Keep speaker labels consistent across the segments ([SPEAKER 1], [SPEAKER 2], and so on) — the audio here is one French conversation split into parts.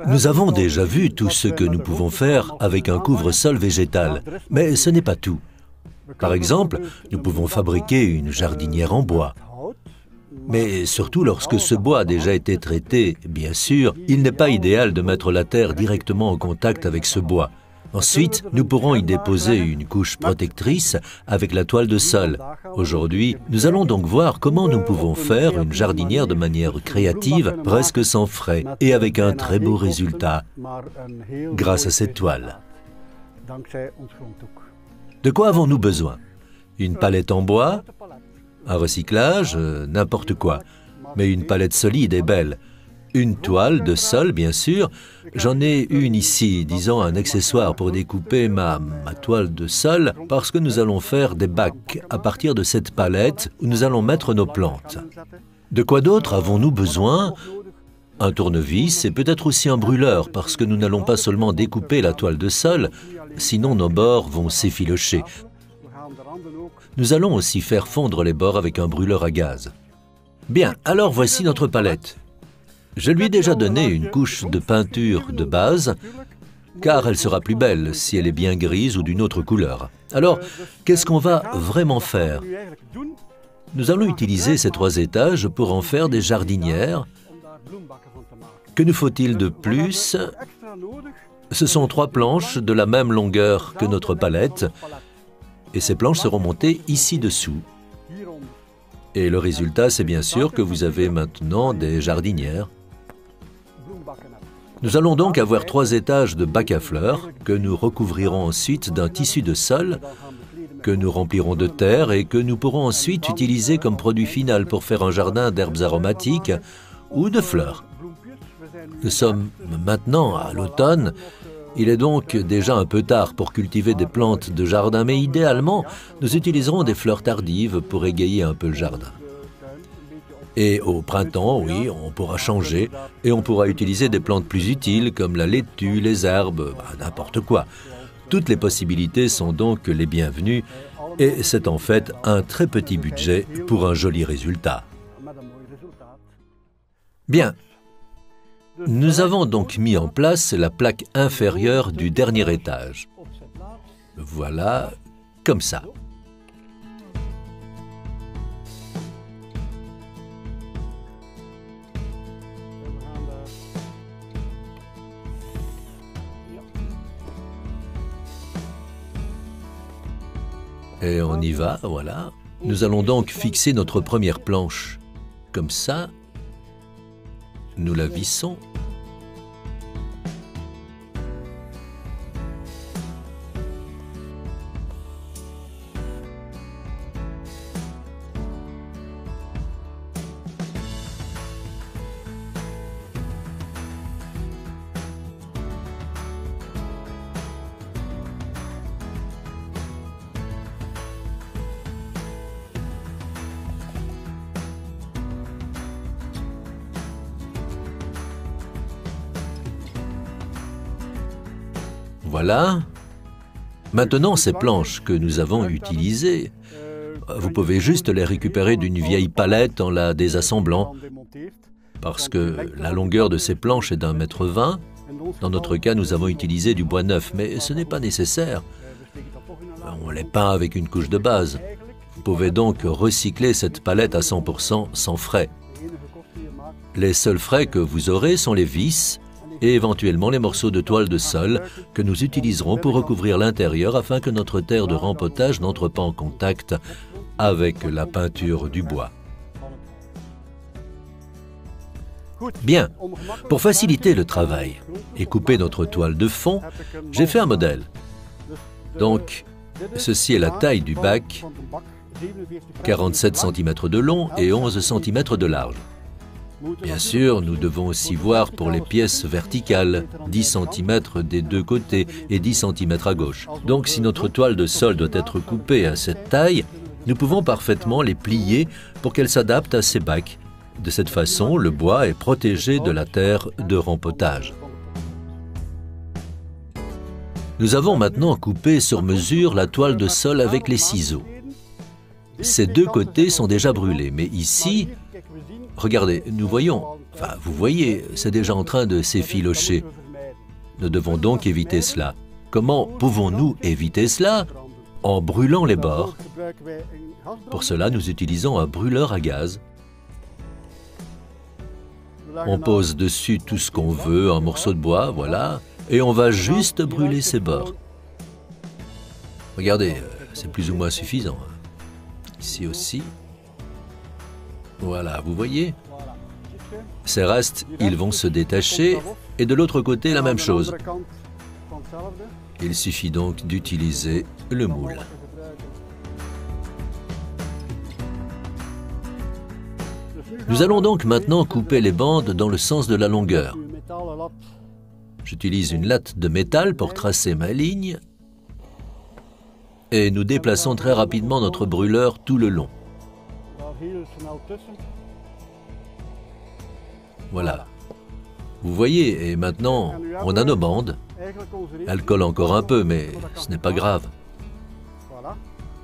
[SPEAKER 1] Nous avons déjà vu tout ce que nous pouvons faire avec un couvre-sol végétal, mais ce n'est pas tout. Par exemple, nous pouvons fabriquer une jardinière en bois. Mais surtout lorsque ce bois a déjà été traité, bien sûr, il n'est pas idéal de mettre la terre directement en contact avec ce bois. Ensuite, nous pourrons y déposer une couche protectrice avec la toile de sol. Aujourd'hui, nous allons donc voir comment nous pouvons faire une jardinière de manière créative, presque sans frais, et avec un très beau résultat, grâce à cette toile. De quoi avons-nous besoin? Une palette en bois, un recyclage, n'importe quoi. Mais une palette solide et belle. Une toile de sol, bien sûr. J'en ai une ici, disons un accessoire pour découper ma toile de sol, parce que nous allons faire des bacs à partir de cette palette où nous allons mettre nos plantes. De quoi d'autre avons-nous besoin? Un tournevis et peut-être aussi un brûleur, parce que nous n'allons pas seulement découper la toile de sol, sinon nos bords vont s'effilocher. Nous allons aussi faire fondre les bords avec un brûleur à gaz. Bien, alors voici notre palette. Je lui ai déjà donné une couche de peinture de base, car elle sera plus belle si elle est bien grise ou d'une autre couleur. Alors, qu'est-ce qu'on va vraiment faire? Nous allons utiliser ces 3 étages pour en faire des jardinières. Que nous faut-il de plus? Ce sont 3 planches de la même longueur que notre palette, et ces planches seront montées ici-dessous. Et le résultat, c'est bien sûr que vous avez maintenant des jardinières. Nous allons donc avoir 3 étages de bacs à fleurs que nous recouvrirons ensuite d'un tissu de sol, que nous remplirons de terre et que nous pourrons ensuite utiliser comme produit final pour faire un jardin d'herbes aromatiques ou de fleurs. Nous sommes maintenant à l'automne. Il est donc déjà un peu tard pour cultiver des plantes de jardin, mais idéalement, nous utiliserons des fleurs tardives pour égayer un peu le jardin. Et au printemps, oui, on pourra changer et on pourra utiliser des plantes plus utiles comme la laitue, les herbes, n'importe quoi. Toutes les possibilités sont donc les bienvenues et c'est en fait un très petit budget pour un joli résultat. Bien. Nous avons donc mis en place la plaque inférieure du dernier étage. Voilà, comme ça. Et on y va, voilà. Nous allons donc fixer notre première planche. Comme ça, nous la vissons. Voilà. Maintenant, ces planches que nous avons utilisées, vous pouvez juste les récupérer d'une vieille palette en la désassemblant, parce que la longueur de ces planches est d'1,20 m. Dans notre cas, nous avons utilisé du bois neuf, mais ce n'est pas nécessaire. On les peint avec une couche de base. Vous pouvez donc recycler cette palette à 100% sans frais. Les seuls frais que vous aurez sont les vis, et éventuellement les morceaux de toile de sol que nous utiliserons pour recouvrir l'intérieur afin que notre terre de rempotage n'entre pas en contact avec la peinture du bois. Bien, pour faciliter le travail et couper notre toile de fond, j'ai fait un modèle. Donc, ceci est la taille du bac, 47 cm de long et 11 cm de large. Bien sûr, nous devons aussi voir pour les pièces verticales, 10 cm des 2 côtés et 10 cm à gauche. Donc si notre toile de sol doit être coupée à cette taille, nous pouvons parfaitement les plier pour qu'elles s'adaptent à ces bacs. De cette façon, le bois est protégé de la terre de rempotage. Nous avons maintenant coupé sur mesure la toile de sol avec les ciseaux. Ces 2 côtés sont déjà brûlés, mais ici, regardez, nous voyons Enfin, vous voyez, c'est déjà en train de s'effilocher. Nous devons donc éviter cela. Comment pouvons-nous éviter cela? En brûlant les bords. Pour cela, nous utilisons un brûleur à gaz. On pose dessus tout ce qu'on veut, un morceau de bois, voilà, et on va juste brûler ces bords. Regardez, c'est plus ou moins suffisant. Ici aussi. Voilà, vous voyez? Ces restes, ils vont se détacher, et de l'autre côté, la même chose. Il suffit donc d'utiliser le moule. Nous allons donc maintenant couper les bandes dans le sens de la longueur. J'utilise une latte de métal pour tracer ma ligne et nous déplaçons très rapidement notre brûleur tout le long. Voilà. Vous voyez, et maintenant, on a nos bandes. Elles collent encore un peu, mais ce n'est pas grave.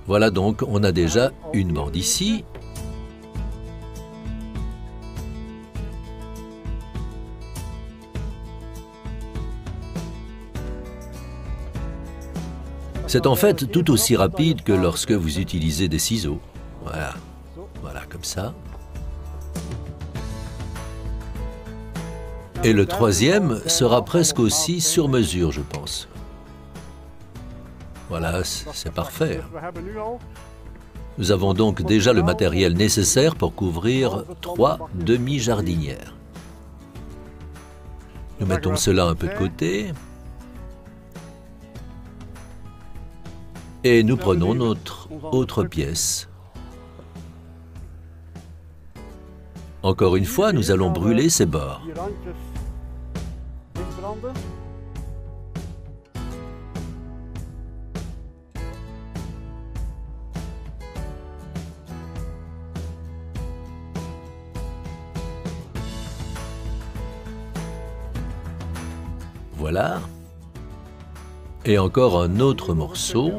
[SPEAKER 1] Voilà donc, on a déjà une bande ici. C'est en fait tout aussi rapide que lorsque vous utilisez des ciseaux. Voilà, voilà comme ça. Et le troisième sera presque aussi sur mesure, je pense. Voilà, c'est parfait. Nous avons donc déjà le matériel nécessaire pour couvrir 3 demi-jardinières. Nous mettons cela un peu de côté. Et nous prenons notre autre pièce. Encore une fois, nous allons brûler ces bords. Voilà. Et encore un autre morceau.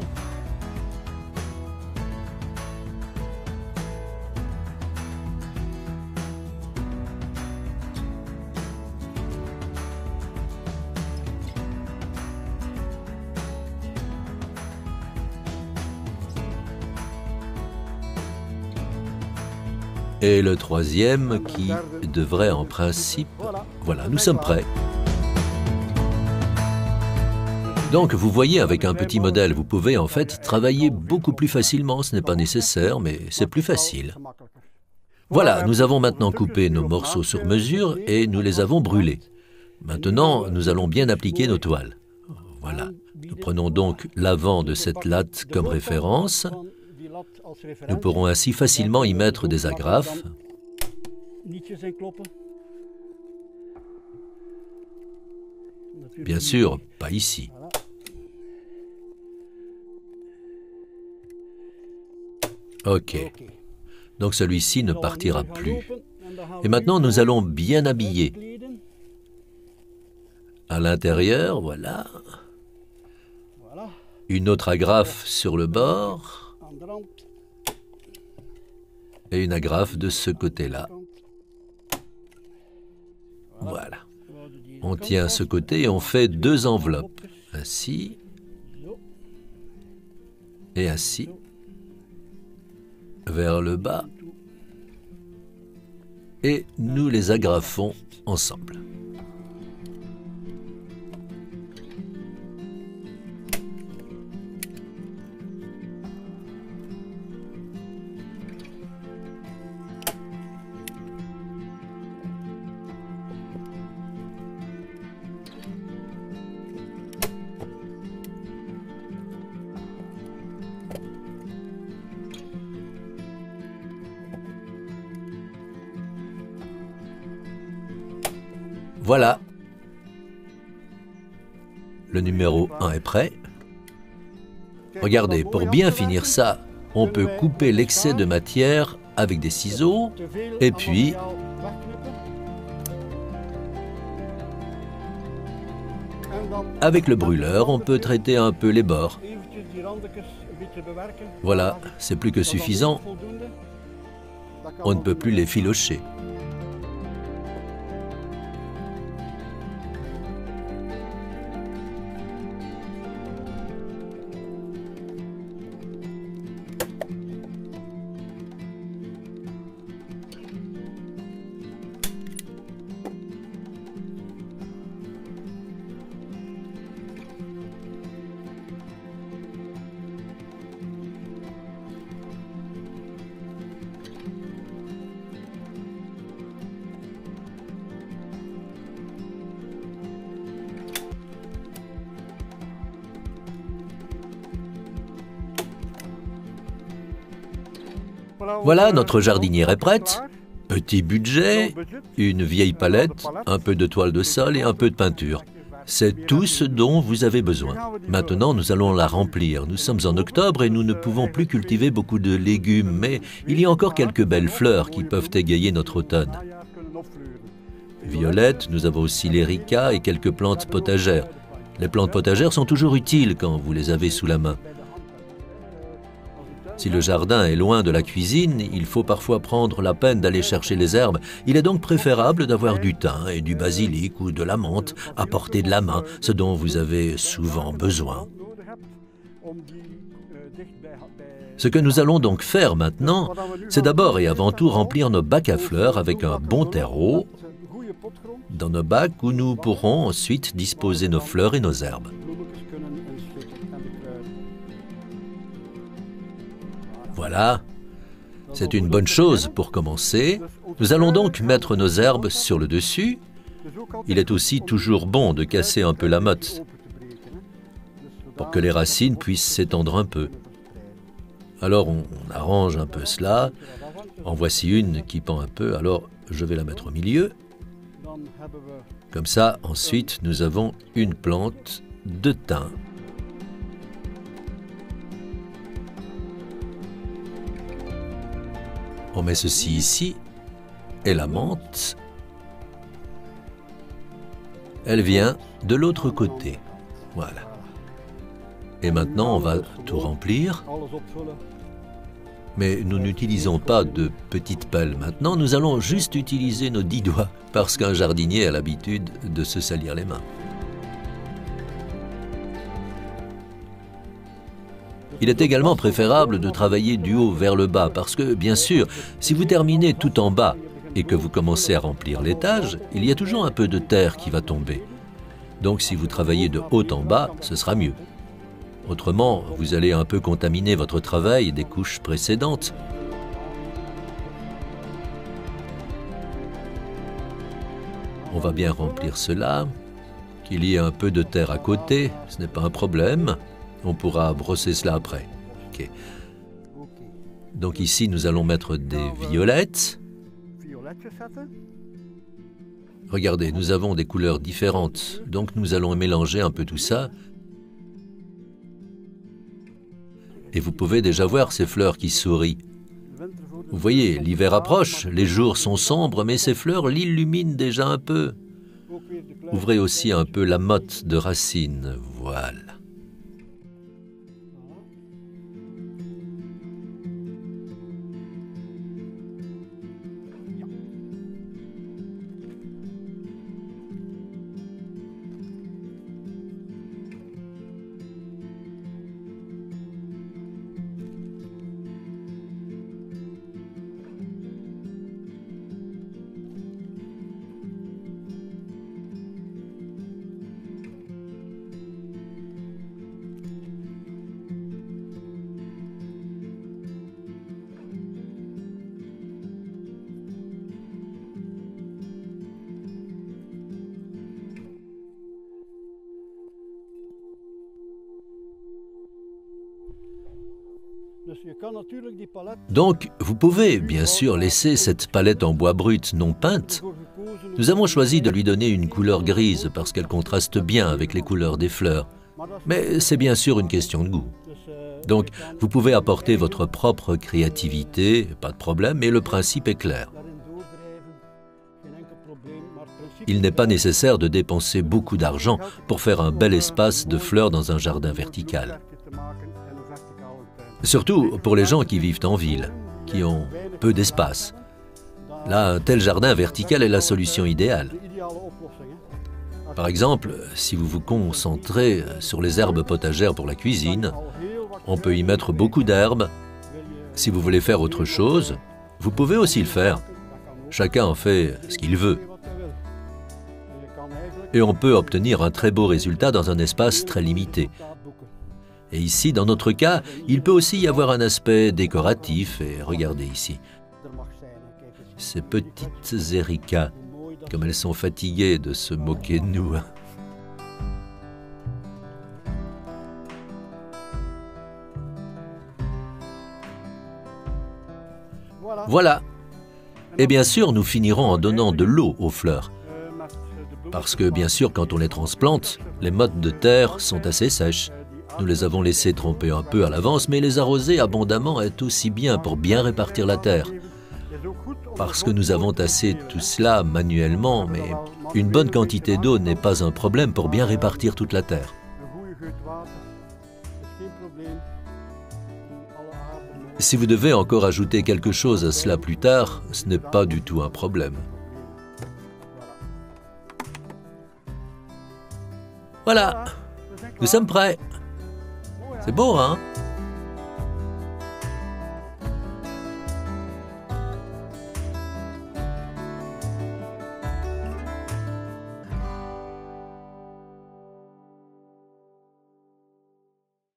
[SPEAKER 1] Et le troisième qui devrait en principe... Voilà, nous sommes prêts. Donc, vous voyez, avec un petit modèle, vous pouvez en fait travailler beaucoup plus facilement. Ce n'est pas nécessaire, mais c'est plus facile. Voilà, nous avons maintenant coupé nos morceaux sur mesure et nous les avons brûlés. Maintenant, nous allons bien appliquer nos toiles. Voilà. Nous prenons donc l'avant de cette latte comme référence. Nous pourrons ainsi facilement y mettre des agrafes. Bien sûr, pas ici. Ok. Donc celui-ci ne partira plus. Et maintenant, nous allons bien habiller. À l'intérieur, voilà. Une autre agrafe sur le bord. Et une agrafe de ce côté-là. Voilà. On tient ce côté et on fait 2 enveloppes. Ainsi. Et ainsi. Vers le bas. Et nous les agrafons ensemble. Voilà. Le numéro 1 est prêt. Regardez, pour bien finir ça, on peut couper l'excès de matière avec des ciseaux et puis avec le brûleur, on peut traiter un peu les bords. Voilà, c'est plus que suffisant. On ne peut plus les filocher. Voilà, notre jardinière est prête. Petit budget, une vieille palette, un peu de toile de sol et un peu de peinture. C'est tout ce dont vous avez besoin. Maintenant, nous allons la remplir. Nous sommes en octobre et nous ne pouvons plus cultiver beaucoup de légumes, mais il y a encore quelques belles fleurs qui peuvent égayer notre automne. Violettes, nous avons aussi l'érica et quelques plantes potagères. Les plantes potagères sont toujours utiles quand vous les avez sous la main. Si le jardin est loin de la cuisine, il faut parfois prendre la peine d'aller chercher les herbes. Il est donc préférable d'avoir du thym et du basilic ou de la menthe à portée de la main, ce dont vous avez souvent besoin. Ce que nous allons donc faire maintenant, c'est d'abord et avant tout remplir nos bacs à fleurs avec un bon terreau, dans nos bacs où nous pourrons ensuite disposer nos fleurs et nos herbes. Voilà, c'est une bonne chose pour commencer. Nous allons donc mettre nos herbes sur le dessus. Il est aussi toujours bon de casser un peu la motte pour que les racines puissent s'étendre un peu. Alors on arrange un peu cela. En voici une qui pend un peu, alors je vais la mettre au milieu. Comme ça, ensuite, nous avons une plante de thym. On met ceci ici, et la menthe, elle vient de l'autre côté. Voilà. Et maintenant, on va tout remplir. Mais nous n'utilisons pas de petites pelles maintenant, nous allons juste utiliser nos 10 doigts, parce qu'un jardinier a l'habitude de se salir les mains. Il est également préférable de travailler du haut vers le bas, parce que, bien sûr, si vous terminez tout en bas et que vous commencez à remplir l'étage, il y a toujours un peu de terre qui va tomber. Donc si vous travaillez de haut en bas, ce sera mieux. Autrement, vous allez un peu contaminer votre travail des couches précédentes. On va bien remplir cela. Qu'il y ait un peu de terre à côté, ce n'est pas un problème. On pourra brosser cela après. Okay. Donc ici, nous allons mettre des violettes. Regardez, nous avons des couleurs différentes, donc nous allons mélanger un peu tout ça. Et vous pouvez déjà voir ces fleurs qui sourient. Vous voyez, l'hiver approche, les jours sont sombres, mais ces fleurs l'illuminent déjà un peu. Ouvrez aussi un peu la motte de racines, voilà. Donc, vous pouvez bien sûr laisser cette palette en bois brut non peinte. Nous avons choisi de lui donner une couleur grise parce qu'elle contraste bien avec les couleurs des fleurs. Mais c'est bien sûr une question de goût. Donc, vous pouvez apporter votre propre créativité, pas de problème, mais le principe est clair. Il n'est pas nécessaire de dépenser beaucoup d'argent pour faire un bel espace de fleurs dans un jardin vertical. Surtout pour les gens qui vivent en ville, qui ont peu d'espace. Là, un tel jardin vertical est la solution idéale. Par exemple, si vous vous concentrez sur les herbes potagères pour la cuisine, on peut y mettre beaucoup d'herbes. Si vous voulez faire autre chose, vous pouvez aussi le faire. Chacun en fait ce qu'il veut. Et on peut obtenir un très beau résultat dans un espace très limité. Et ici, dans notre cas, il peut aussi y avoir un aspect décoratif. Et regardez ici, ces petites éricas, comme elles sont fatiguées de se moquer de nous. Voilà. Et bien sûr, nous finirons en donnant de l'eau aux fleurs. Parce que bien sûr, quand on les transplante, les mottes de terre sont assez sèches. Nous les avons laissées tremper un peu à l'avance, mais les arroser abondamment est aussi bien pour bien répartir la terre. Parce que nous avons tassé tout cela manuellement, mais une bonne quantité d'eau n'est pas un problème pour bien répartir toute la terre. Si vous devez encore ajouter quelque chose à cela plus tard, ce n'est pas du tout un problème. Voilà, nous sommes prêts. C'est beau, hein?